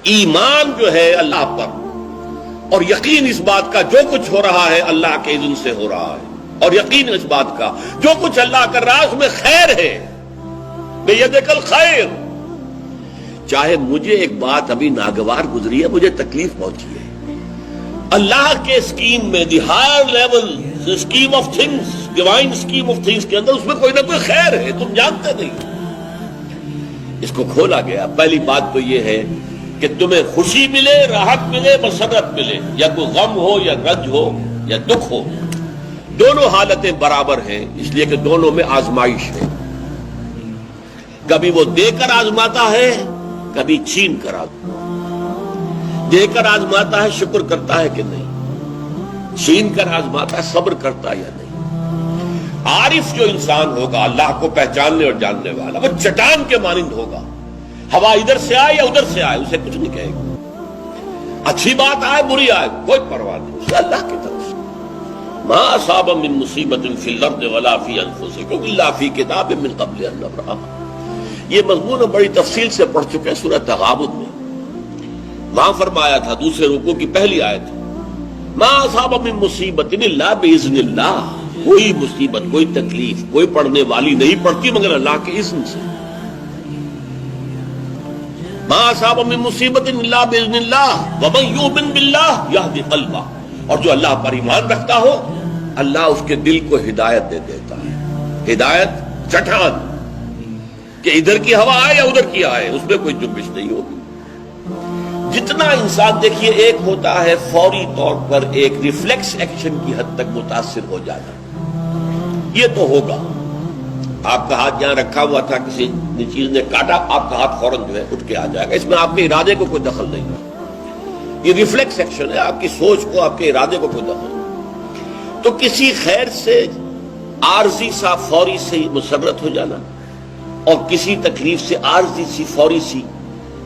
ایمان جو ہے اللہ پر اور یقین اس بات کا جو کچھ ہو رہا ہے اللہ کے اذن سے ہو رہا ہے، اور یقین اس بات کا جو کچھ اللہ کر رہا ہے اس میں خیر ہے، بیدک الخیر۔ چاہے مجھے ایک بات ابھی ناگوار گزری ہے، مجھے تکلیف پہنچی ہے، اللہ کے اسکیم میں the higher level scheme of things, divine scheme of things کے اندر اس میں کوئی نہ کوئی خیر ہے، تم جانتے نہیں۔ اس کو کھولا گیا۔ پہلی بات تو یہ ہے کہ تمہیں خوشی ملے، راحت ملے، مسرت ملے، یا کوئی غم ہو یا رنج ہو یا دکھ ہو، دونوں حالتیں برابر ہیں، اس لیے کہ دونوں میں آزمائش ہے۔ کبھی وہ دے کر آزماتا ہے، کبھی چھین کر آزماتا۔ دے کر آزماتا ہے، شکر کرتا ہے کہ نہیں، چھین کر آزماتا ہے، صبر کرتا ہے یا نہیں۔ عارف جو انسان ہوگا، اللہ کو پہچاننے اور جاننے والا، وہ چٹان کے مانند ہوگا، ہوا ادھر سے آئے یا ادھر سے آئے اسے کچھ نہیں کہے گا، اچھی بات آئے بری آئے کوئی پرواہ نہیں، اسے اللہ کی طرف سے۔ ما اصاب من مصیبت فی الارض ولا فی انفسکم الا فی کتاب من قبل ان نبرأها۔ یہ مضمون ہم بڑی تفصیل سے پڑھ چکے ہیں سورہ تغابن میں۔ وہاں فرمایا تھا دوسرے رکوع کی پہلی آیت، ما اصاب من مصیبت الا باذن اللہ، کوئی مصیبت، کوئی تکلیف، کوئی پڑھنے والی نہیں پڑتی مگر اللہ کے اذن سے۔ ما اصاب من مصیبت الا باذن اللہ ومن یؤمن باللہ یہدی قلبہ، اور جو اللہ پر ایمان رکھتا ہو اللہ اس کے دل کو ہدایت دے دیتا ہے۔ ہدایت چٹان کہ ادھر کی ہوا آئے یا ادھر کی آئے اس میں کوئی جنبش نہیں ہوگی۔ جتنا انسان دیکھیے ایک ہوتا ہے فوری طور پر ایک ریفلیکس ایکشن کی حد تک متاثر ہو جانا، یہ تو ہوگا۔ آپ کا ہاتھ جہاں رکھا ہوا تھا کسی چیز نے کاٹا، آپ کا ہاتھ فوراً جو ہے اٹھ کے آ جائے گا، اس میں آپ کے ارادے کو کوئی دخل نہیں ہے، یہ ریفلیکس ایکشن ہے، آپ کی سوچ کو، آپ کے ارادے کو کوئی دخل نہیں۔ تو کسی خیر سے عارضی سا فوری سے مسرت ہو جانا اور کسی تکلیف سے عارضی سی فوری سی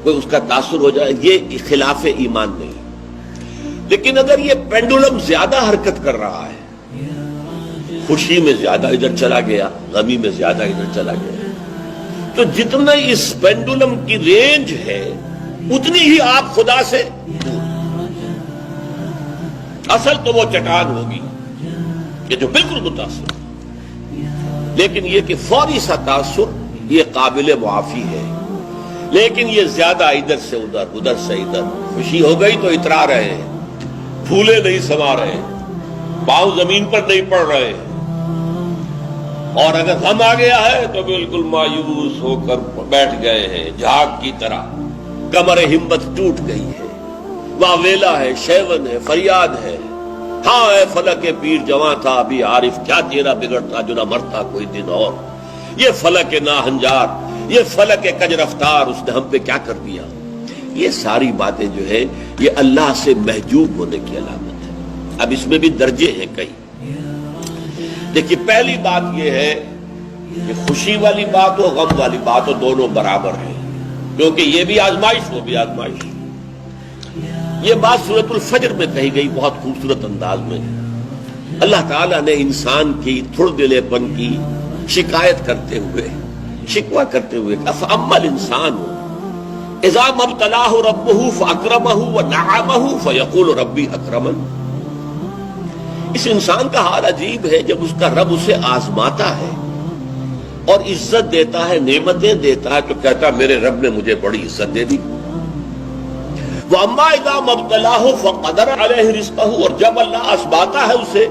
کوئی اس کا تاثر ہو جائے، یہ خلاف ایمان نہیں۔ لیکن اگر یہ پینڈولم زیادہ حرکت کر رہا ہے، خوشی میں زیادہ ادھر چلا گیا، غمی میں زیادہ ادھر چلا گیا، تو جتنا اس پینڈولم کی رینج ہے اتنی ہی آپ خدا سے دور۔ اصل تو وہ چٹان ہوگی کہ جو بالکل متاثر، لیکن یہ کہ فوری سا تاثر یہ قابل معافی ہے، لیکن یہ زیادہ ادھر سے ادھر، ادھر سے ادھر، خوشی ہو گئی تو اترا رہے ہیں، پھولے نہیں سما رہے، پاؤں زمین پر نہیں پڑ رہے، اور اگر غم آ گیا ہے تو بالکل مایوس ہو کر بیٹھ گئے ہیں جھاگ کی طرح، کمر ہمت ٹوٹ گئی ہے، واویلا ہے، شیون ہے، فریاد ہے، ہاں اے فلک پیر جواں تھا ابھی عارف، کیا تیرا بگڑتا جو نہ مرتا کوئی دن اور، یہ فلک ناہنجار، یہ فلک کج رفتار اس نے ہم پہ کیا کر دیا۔ یہ ساری باتیں جو ہے یہ اللہ سے محجوب ہونے کی علامت ہے۔ اب اس میں بھی درجے ہیں کئی۔ دیکھیے پہلی بات یہ ہے کہ خوشی والی بات ہو، غم والی بات ہو، دونوں برابر ہیں، کیونکہ یہ بھی آزمائش، وہ بھی آزمائش۔ یہ بات سورۃ الفجر میں کہی گئی بہت خوبصورت انداز میں۔ اللہ تعالیٰ نے انسان کی تھڑ دلے پن کی شکایت کرتے ہوئے، شکوہ کرتے ہوئے کہا فَأَمَّا الْإِنسَانُ إِذَا مَا ابْتَلَاهُ رَبُّهُ فَأَكْرَمَهُ وَنَعَمَهُ فَيَقُولُ رَبِّي أَكْرَمَنِ۔ اس انسان کا حال عجیب ہے جب اس کا رب اسے آزماتا ہے اور عزت دیتا ہے، نعمتیں دیتا ہے، تو کہتا ہے میرے رب نے مجھے بڑی عزت دے دی۔ وَأَمَّا إِذَا مَا ابْتَلَاهُ فَقَدَرَ عَلَيْهِ رِزْقَهُ، اور جب اللہ آزماتا ہے اسے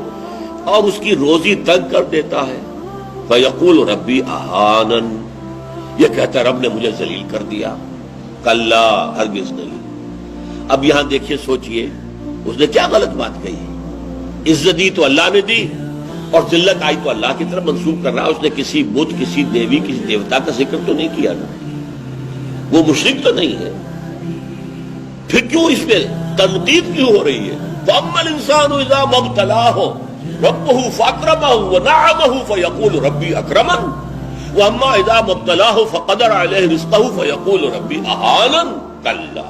اور اس کی روزی تنگ کر دیتا ہے، فَيَقُولُ رَبِّي أَهَانَنِ، یہ کہتا ہے رب نے مجھے ذلیل کر دیا۔ کلا، ہرگز نہیں۔ اب یہاں دیکھیے، سوچئے اس نے کیا غلط بات کہی۔ عزت دی تو اللہ نے دی اور ذلت آئی تو اللہ کی طرف منسوب کر رہا۔ اس نے کسی بت، کسی دیوی، کسی دیوتا کا ذکر تو نہیں کیا نا، وہ مشرک تو نہیں ہے، پھر کیوں اس پہ تنقید کیوں ہو رہی ہے؟ فَأَمَّا الْإِنسَانُ إِذَا مَا ابْتَلَاهُ رَبُّهُ فَأَكْرَمَهُ وَنَعَمَهُ فَيَقُولُ رَبِّي أَكْرَمَنِ وَأَمَّا إِذَا مَا ابْتَلَاهُ فَقَدَرَ عَلَيْهِ رِزْقَهُ فَيَقُولُ رَبِّي أَهَانَنِ۔ کلا،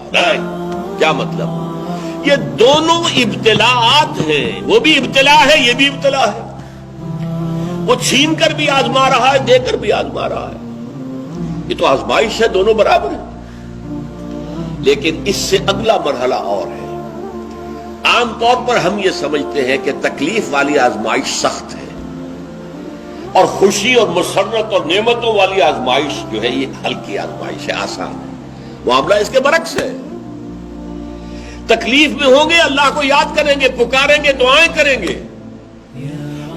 کیا مطلب؟ یہ دونوں ابتلاءات ہیں، وہ بھی ابتلا ہے، یہ بھی ابتلا ہے۔ وہ چھین کر بھی آزما رہا ہے، دے کر بھی آزما رہا ہے، یہ تو آزمائش ہے، دونوں برابر ہیں۔ لیکن اس سے اگلا مرحلہ اور ہے۔ عام طور پر ہم یہ سمجھتے ہیں کہ تکلیف والی آزمائش سخت ہے اور خوشی اور مسرت اور نعمتوں والی آزمائش جو ہے یہ ہلکی آزمائش ہے، آسان ہے۔ معاملہ اس کے برعکس ہے۔ تکلیف میں ہوں گے اللہ کو یاد کریں گے، پکاریں گے، دعائیں کریں گے،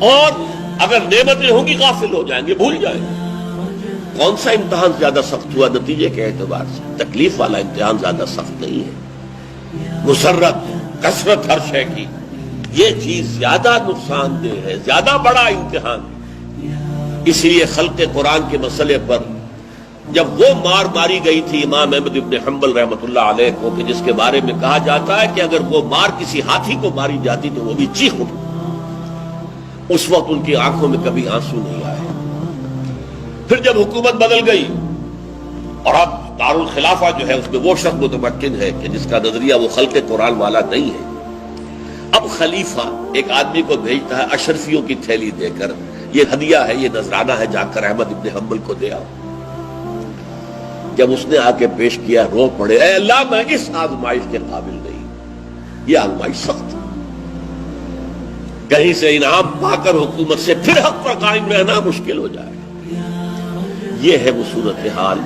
اور اگر نعمتیں ہوں گی غافل ہو جائیں گے، بھول جائیں گے۔ کون سا امتحان زیادہ سخت ہوا نتیجے کے اعتبار سے؟ تکلیف والا امتحان زیادہ سخت نہیں ہے۔ مسرت، کثرت ہر شے کی، یہ چیز زیادہ نقصان دہ ہے، زیادہ بڑا امتحان ہے۔ اس لیے خلق قرآن کے مسئلے پر جب وہ مار ماری گئی تھی امام احمد ابن حنبل رحمۃ اللہ علیہ کو، کہ جس کے بارے میں کہا جاتا ہے کہ اگر وہ مار کسی ہاتھی کو ماری جاتی تو وہ بھی چیخ اٹھتی، اس وقت ان کی آنکھوں میں کبھی آنسو نہیں آئے۔ پھر جب حکومت بدل گئی اور اب دارالخلافہ جو ہے اس میں وہ شخص متمکن ہے کہ جس کا نظریہ وہ خلق قرآن والا نہیں ہے، اب خلیفہ ایک آدمی کو بھیجتا ہے اشرفیوں کی تھیلی دے کر، یہ ہدیہ ہے، یہ نذرانہ ہے، جا کر احمد ابن حنبل کو دے آؤ۔ جب اس نے آ کے پیش کیا، رو پڑے، اے اللہ میں اس آزمائش کے قابل نہیں، یہ آزمائش سخت ہے۔ کہیں سے انعام پا کر حکومت سے پھر حق پر قائم رہنا مشکل ہو جائے۔ یہ ہے وہ صورتحال۔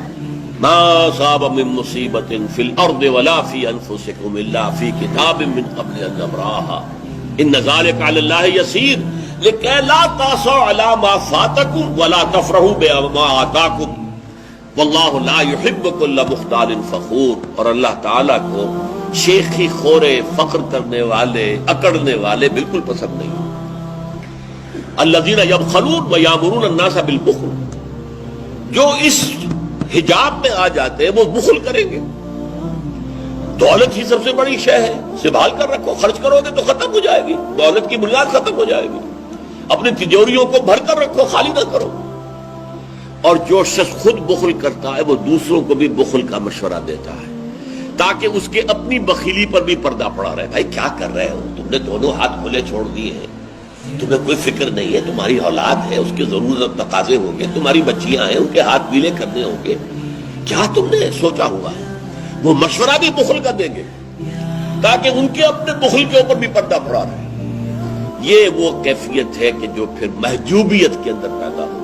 ما اصاب من مصیبت فی الارض ولا فی انفسکم الا فی کتاب من قبل ان نبرأها ان ذلک علی اللہ یسیر لکی لا تأسوا علی ما فاتکم ولا تفرحوا بما آتاکم واللہ لا يحب كل مختال فخور۔ اور اللہ تعالیٰ کو شیخی خورے، فخر کرنے والے، اکڑنے والے بالکل پسند نہیں۔ الذین یبخلون ویامرون الناس بالبخل، جو اس حجاب میں آ جاتے ہیں وہ بخل کریں گے۔ دولت ہی سب سے بڑی شے ہے، سنبھال کر رکھو، خرچ کرو گے تو ختم ہو جائے گی، دولت کی بنیاد ختم ہو جائے گی۔ اپنی تجوریوں کو بھر کر رکھو، خالی نہ کرو۔ اور جو شخص خود بخل کرتا ہے وہ دوسروں کو بھی بخل کا مشورہ دیتا ہے تاکہ اس کے اپنی بخیلی پر بھی پردہ پڑا رہے۔ بھائی کیا کر رہے ہو تم نے؟ دونوں ہاتھ کھلے چھوڑ دیے ہیں، تمہیں کوئی فکر نہیں ہے، تمہاری اولاد ہے، اس کے ضرورت تقاضے ہوں گے، تمہاری بچیاں ہیں، ان کے ہاتھ گیلے کرنے ہوں گے، کیا تم نے سوچا ہوا ہے؟ وہ مشورہ بھی بخل کا دیں گے تاکہ ان کے اپنے بخل کے اوپر بھی پردہ پڑا رہے۔ یہ وہ کیفیت ہے کہ جو پھر محجوبیت کے اندر پیدا ہو۔